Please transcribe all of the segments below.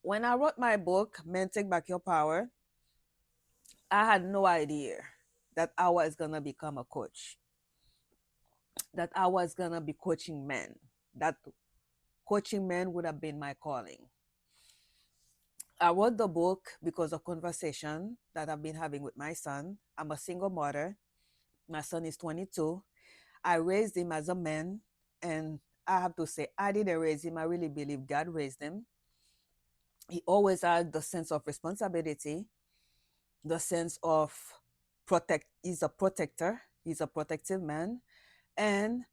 When I wrote my book, Men Take Back Your Power, I had no idea that I was going to become a coach, that I was going to be coaching men, that coaching men would have been my calling. I wrote the book because of conversation that I've been having with my son. I'm a single mother. My son is 22. I raised him as a man, and I have to say, I didn't raise him. I really believe God raised him. He always had the sense of responsibility, the sense of protect. He's a protector. He's a protective man, and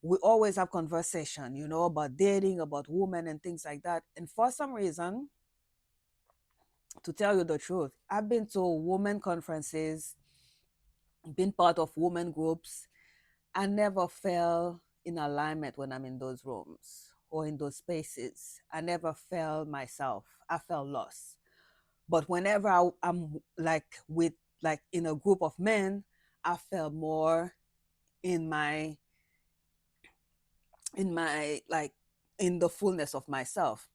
we always have conversation, about dating, about women, and things like that. And for some reason, to tell you the truth, I've been to women conferences, been part of women groups. I never felt in alignment when I'm in those rooms or in those spaces. I never felt myself. I felt lost. But whenever I'm like with like in a group of men, I felt more in my like in the fullness of myself.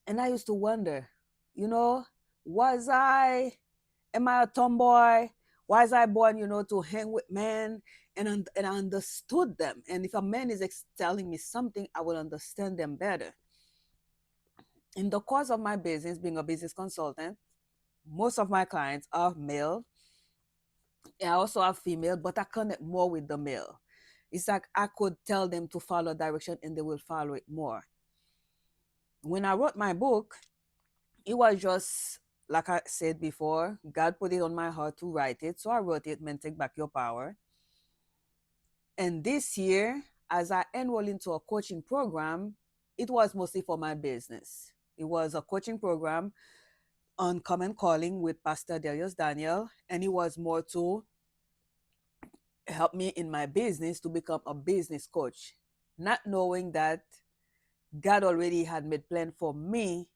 And I used to wonder, you know, was I am I a tomboy? Why is I born, to hang with men? And I understood them. And if a man is telling me something, I will understand them better. In the course of my business, being a business consultant, most of my clients are male. I also have female, but I connect more with the male. It's like I could tell them to follow direction and they will follow it more. When I wrote my book, it was just like I said before, God put it on my heart to write it. So I wrote it, Men Take Back Your Power. And this year, as I enrolled into a coaching program, it was mostly for my business. It was a coaching program on Common Calling with Pastor Darius Daniel, and it was more to help me in my business to become a business coach, not knowing that God already had made plan for me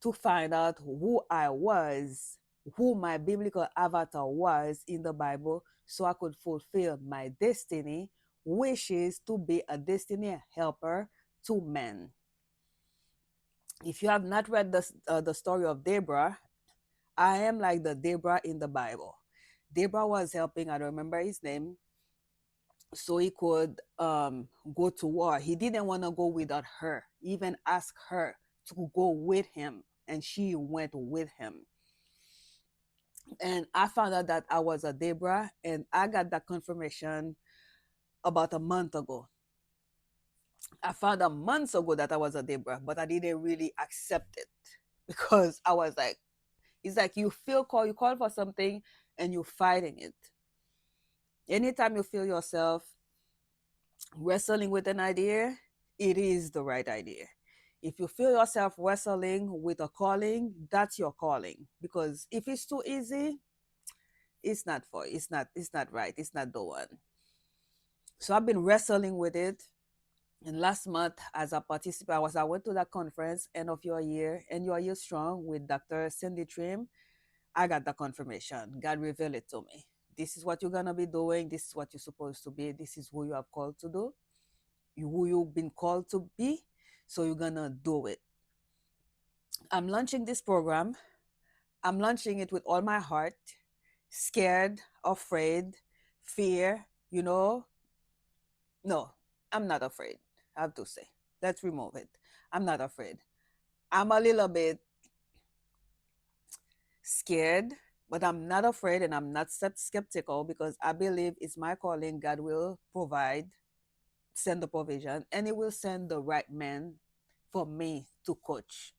to find out who I was, who my biblical avatar was in the Bible, so I could fulfill my destiny, which is to be a destiny helper to men. If you have not read the story of Deborah, I am like the Deborah in the Bible. Deborah was helping, I don't remember his name, so he could go to war. He didn't want to go without her, even ask her to go with him, and she went with him. And I found out that I was a Deborah, and I got that confirmation about a month ago. I found out months ago that I was a Deborah, but I didn't really accept it because I was like, it's like you feel call, you call for something and you're fighting it. Anytime you feel yourself wrestling with an idea, it is the right idea. If you feel yourself wrestling with a calling, that's your calling. Because if it's too easy, it's not for it's not right. It's not the one. So I've been wrestling with it. And last month, as a participant, I went to that conference, end of your year, and your year strong with Dr. Cindy Trim. I got the confirmation. God revealed it to me. This is what you're gonna be doing. This is what you're supposed to be. This is who you have called to do. Who you've been called to be. So you're gonna do it. I'm launching this program. I'm launching it with all my heart. Scared, afraid, fear. No, I'm not afraid. I have to say. Let's remove it. I'm not afraid. I'm a little bit scared, but I'm not afraid and I'm not skeptical because I believe it's my calling. God will provide, send the provision, and He will send the right man for me to coach.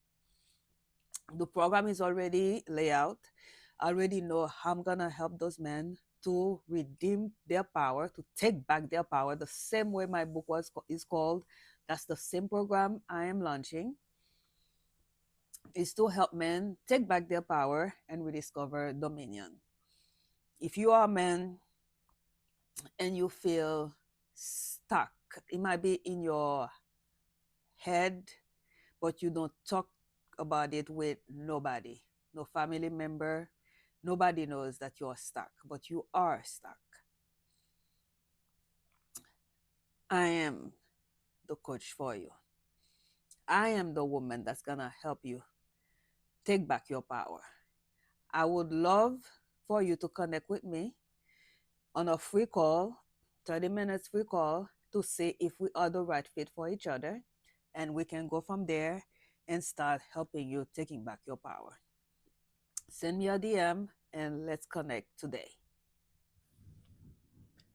The program is already laid out. I already know how I'm going to help those men to redeem their power, to take back their power, the same way my book is called. That's the same program I am launching, is to help men take back their power and rediscover dominion. If you are a man and you feel stuck, it might be in your head, but you don't talk about it with nobody, no family member. Nobody knows that you're stuck, but you are stuck. I am the coach for you. I am the woman that's going to help you take back your power. I would love for you to connect with me on a free call, 30 minutes free call, to see if we are the right fit for each other. And we can go from there and start helping you taking back your power. Send me a DM and let's connect today.